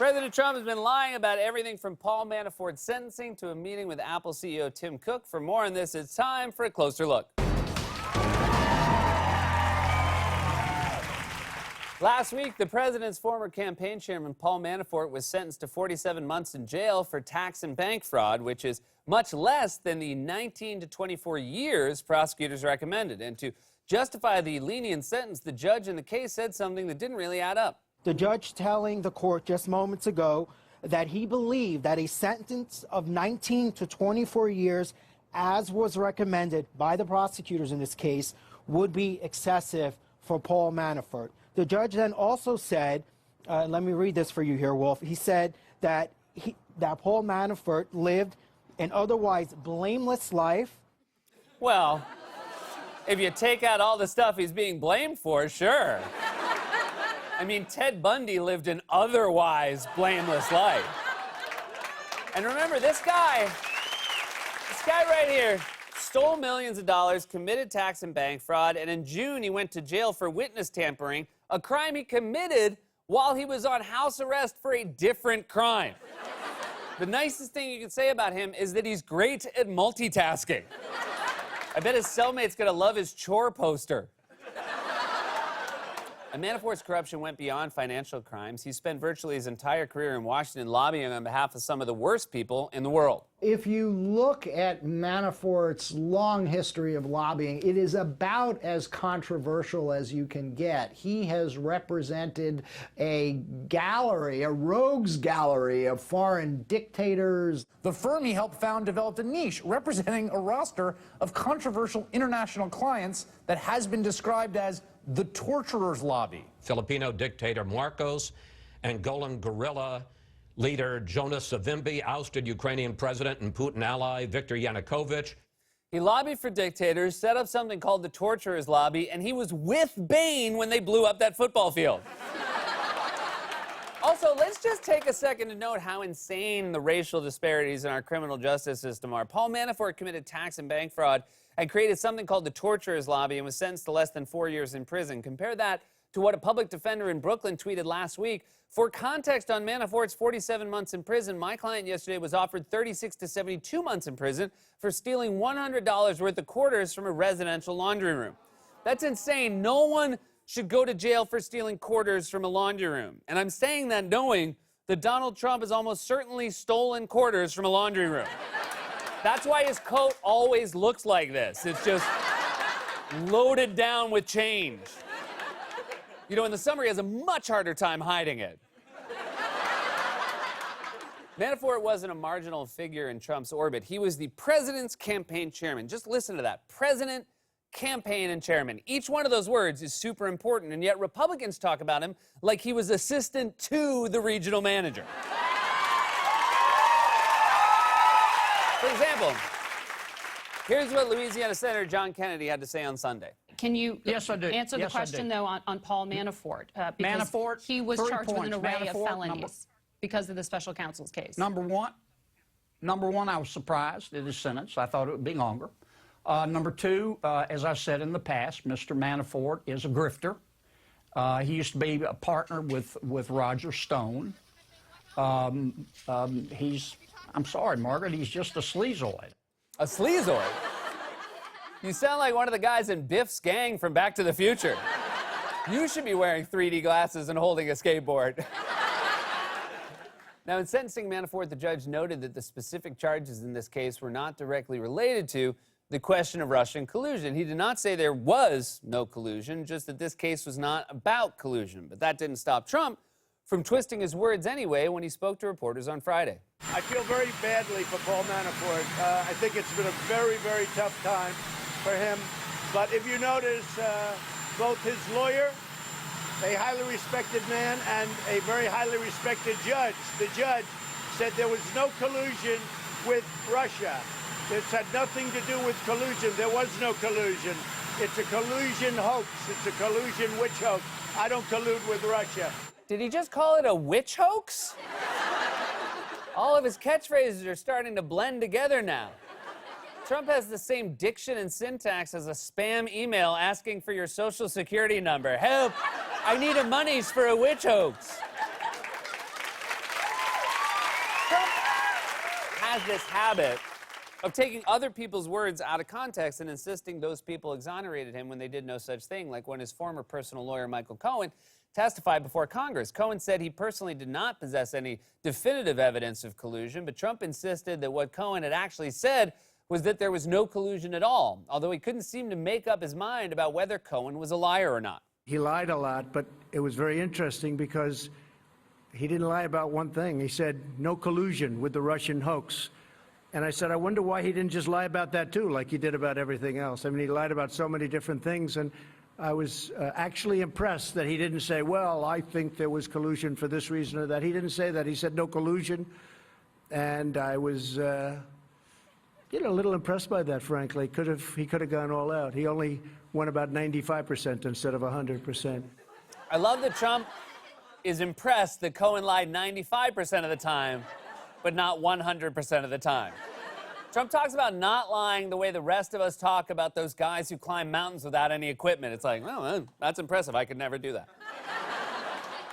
President Trump has been lying about everything from Paul Manafort's sentencing to a meeting with Apple CEO Tim Cook. For more on this, it's time for a closer look. Last week, the president's former campaign chairman, Paul Manafort, was sentenced to 47 months in jail for tax and bank fraud, which is much less than the 19 to 24 years prosecutors recommended. And to justify the lenient sentence, the judge in the case said something that didn't really add up. The judge telling the court just moments ago that he believed that a sentence of 19 to 24 years, as was recommended by the prosecutors in this case, would be excessive for Paul Manafort. The judge then also said, let me read this for you here, Wolf. He said that Paul Manafort lived an otherwise blameless life. Well, if you take out all the stuff he's being blamed for, sure. I mean, Ted Bundy lived an otherwise blameless life. And remember, this guy right here stole millions of dollars, committed tax and bank fraud, and in June he went to jail for witness tampering, a crime he committed while he was on house arrest for a different crime. The nicest thing you can say about him is that he's great at multitasking. I bet his cellmate's gonna love his chore poster. And Manafort's corruption went beyond financial crimes. He spent virtually his entire career in Washington lobbying on behalf of some of the worst people in the world. If you look at Manafort's long history of lobbying, it is about as controversial as you can get. He has represented a gallery, a rogues gallery of foreign dictators. The firm he helped found developed a niche representing a roster of controversial international clients that has been described as the torturer's lobby. Filipino dictator Marcos, Angolan guerrilla leader Jonas Savimbi, ousted Ukrainian president and Putin ally Viktor Yanukovych. He lobbied for dictators, set up something called the torturer's lobby, and he was with Bain when they blew up that football field. Also, let's just take a second to note how insane the racial disparities in our criminal justice system are. Paul Manafort committed tax and bank fraud and created something called the torturer's lobby and was sentenced to less than 4 years in prison. Compare that to what a public defender in Brooklyn tweeted last week. For context on Manafort's 47 months in prison, my client yesterday was offered 36 to 72 months in prison for stealing $100 worth of quarters from a residential laundry room. That's insane. No one should go to jail for stealing quarters from a laundry room. And I'm saying that knowing that Donald Trump has almost certainly stolen quarters from a laundry room. That's why his coat always looks like this. It's just loaded down with change. You know, in the summer, he has a much harder time hiding it. Manafort wasn't a marginal figure in Trump's orbit. He was the president's campaign chairman. Just listen to that. President, campaign, and chairman. Each one of those words is super important, and yet Republicans talk about him like he was assistant to the regional manager. For example, here's what Louisiana Senator John Kennedy had to say on Sunday. Can you Yes, I do. answer the Yes, I question, do. though, on Paul Manafort? Because Manafort, he was 3 charged with an points. array of Manafort, felonies because of the special counsel's case. Number one, I was surprised at his sentence. I thought it would be longer. Number two, as I said in the past, Mr. Manafort is a grifter. He used to be a partner with Roger Stone. I'm sorry, Margaret, he's just a sleazoid. A sleazoid? You sound like one of the guys in Biff's gang from Back to the Future. You should be wearing 3D glasses and holding a skateboard. Now, in sentencing Manafort, the judge noted that the specific charges in this case were not directly related to the question of Russian collusion. He did not say there was no collusion, just that this case was not about collusion. But that didn't stop Trump from twisting his words anyway when he spoke to reporters on Friday. I feel very badly for Paul Manafort. I think it's been a very, very tough time for him. But if you notice, both his lawyer, a highly respected man, and a very highly respected judge, the judge said there was no collusion with Russia. It's had nothing to do with collusion. There was no collusion. It's a collusion hoax. It's a collusion witch hoax. I don't collude with Russia. Did he just call it a witch hoax? All of his catchphrases are starting to blend together now. Trump has the same diction and syntax as a spam email asking for your social security number. Help! I need a monies for a witch hoax. Trump has this habit of taking other people's words out of context and insisting those people exonerated him when they did no such thing, like when his former personal lawyer, Michael Cohen, testified before Congress. Cohen said he personally did not possess any definitive evidence of collusion, but Trump insisted that what Cohen had actually said was that there was no collusion at all, although he couldn't seem to make up his mind about whether Cohen was a liar or not. He lied a lot, but it was very interesting because he didn't lie about one thing. He said no collusion with the Russian hoax. And I said, I wonder why he didn't just lie about that, too, like he did about everything else. I mean, he lied about so many different things, and I was actually impressed that he didn't say, well, I think there was collusion for this reason or that. He didn't say that. He said no collusion, and I was, a little impressed by that, frankly. He could have gone all out. He only won about 95% instead of 100%. I love that Trump is impressed that Cohen lied 95% of the time, but not 100% of the time. Trump talks about not lying the way the rest of us talk about those guys who climb mountains without any equipment. It's like, well, that's impressive. I could never do that.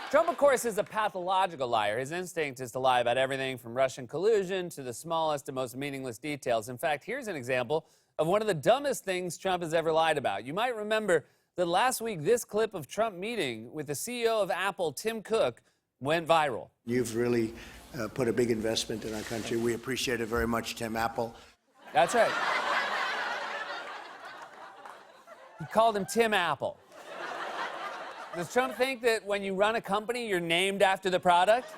Trump, of course, is a pathological liar. His instinct is to lie about everything from Russian collusion to the smallest and most meaningless details. In fact, here's an example of one of the dumbest things Trump has ever lied about. You might remember that last week, this clip of Trump meeting with the CEO of Apple, Tim Cook, went viral. You've really put a big investment in our country. We appreciate it very much, Tim Apple. That's right. He called him Tim Apple. Does Trump think that when you run a company, you're named after the product?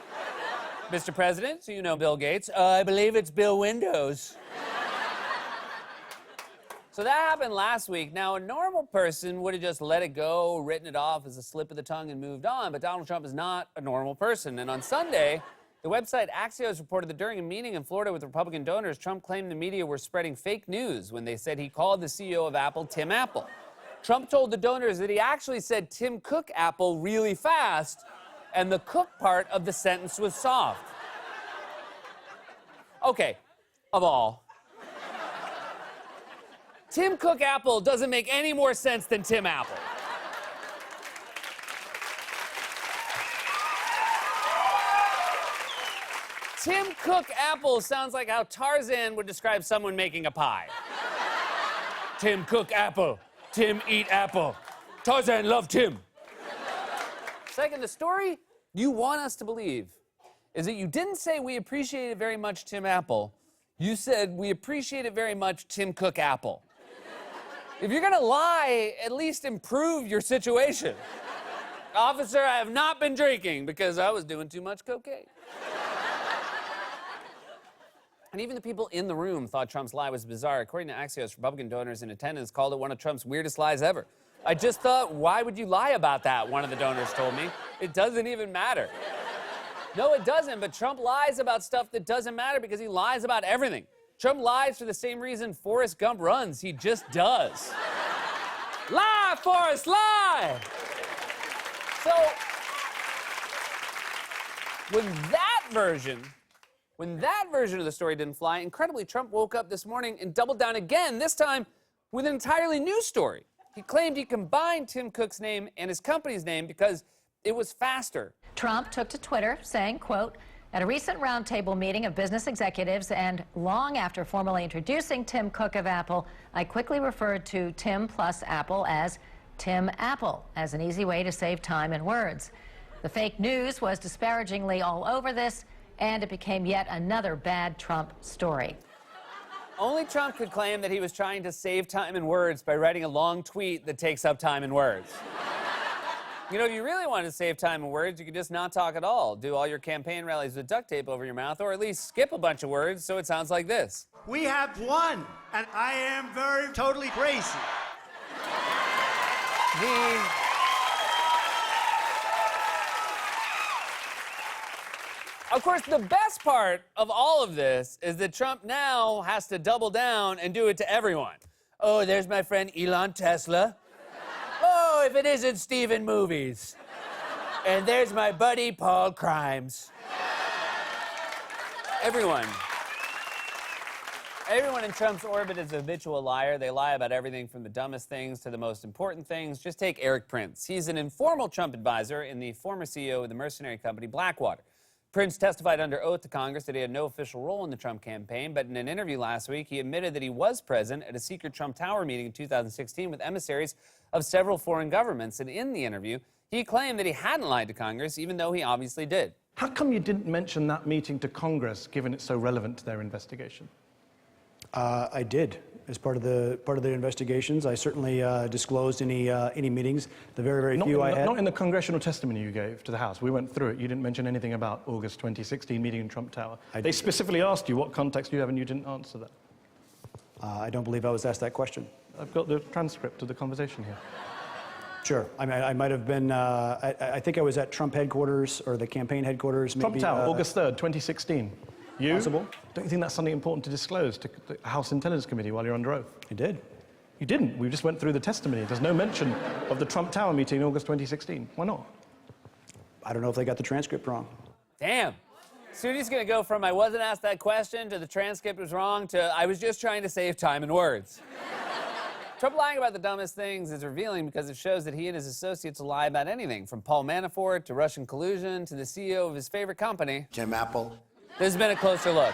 Mr. President, so you know Bill Gates. I believe it's Bill Windows. So that happened last week. Now, a normal person would have just let it go, written it off as a slip of the tongue, and moved on. But Donald Trump is not a normal person. And on Sunday, the website Axios reported that during a meeting in Florida with Republican donors, Trump claimed the media were spreading fake news when they said he called the CEO of Apple Tim Apple. Trump told the donors that he actually said Tim Cook Apple really fast, and the Cook part of the sentence was soft. Okay, of all. Tim Cook Apple doesn't make any more sense than Tim Apple. Tim Cook Apple sounds like how Tarzan would describe someone making a pie. Tim Cook Apple. Tim eat apple. Tarzan love Tim. Second, the story you want us to believe is that you didn't say we appreciate it very much, Tim Apple. You said we appreciate it very much, Tim Cook Apple. If you're gonna lie, at least improve your situation. Officer, I have not been drinking because I was doing too much cocaine. And even the people in the room thought Trump's lie was bizarre. According to Axios, Republican donors in attendance called it one of Trump's weirdest lies ever. I just thought, why would you lie about that? One of the donors told me. It doesn't even matter. No, it doesn't, but Trump lies about stuff that doesn't matter because he lies about everything. Trump lies for the same reason Forrest Gump runs. He just does. Lie, Forrest, lie! So, when that version of the story didn't fly, incredibly, Trump woke up this morning and doubled down again, this time with an entirely new story. He claimed he combined Tim Cook's name and his company's name because it was faster. Trump took to Twitter saying, quote, at a recent roundtable meeting of business executives and long after formally introducing Tim Cook of Apple, I quickly referred to Tim plus Apple as Tim Apple as an easy way to save time and words. The fake news was disparagingly all over this, and it became yet another bad Trump story. Only Trump could claim that he was trying to save time and words by writing a long tweet that takes up time and words. You know, if you really wanted to save time and words, you could just not talk at all. Do all your campaign rallies with duct tape over your mouth, or at least skip a bunch of words so it sounds like this. We have won, and I am totally crazy. Of course, the best part of all of this is that Trump now has to double down and do it to everyone. Oh, there's my friend Elon Tesla. Oh, if it isn't Steven Movies. And there's my buddy Paul Crimes. Everyone in Trump's orbit is a habitual liar. They lie about everything from the dumbest things to the most important things. Just take Eric Prince. He's an informal Trump advisor and the former CEO of the mercenary company Blackwater. Prince testified under oath to Congress that he had no official role in the Trump campaign, but in an interview last week, he admitted that he was present at a secret Trump Tower meeting in 2016 with emissaries of several foreign governments. And in the interview, he claimed that he hadn't lied to Congress, even though he obviously did. How come you didn't mention that meeting to Congress, given it's so relevant to their investigation? I did. As part of the investigations, I certainly disclosed any meetings. The very few I had. Not in the congressional testimony you gave to the House. We went through it. You didn't mention anything about August 2016 meeting in Trump Tower. They specifically asked you what context you have, and you didn't answer that. I don't believe I was asked that question. I've got the transcript of the conversation here. Sure. I mean, I might have been. I think I was at Trump headquarters or the campaign headquarters. Trump maybe, Tower, August 3rd, 2016. You? Possible. Don't you think that's something important to disclose to the House Intelligence Committee while you're under oath? I did. You didn't. We just went through the testimony. There's no mention of the Trump Tower meeting in August 2016. Why not? I don't know if they got the transcript wrong. Damn. Sudi's going to go from I wasn't asked that question to the transcript was wrong to I was just trying to save time and words. Trump lying about the dumbest things is revealing because it shows that he and his associates lie about anything, from Paul Manafort to Russian collusion to the CEO of his favorite company, Tim Apple. This has been a closer look.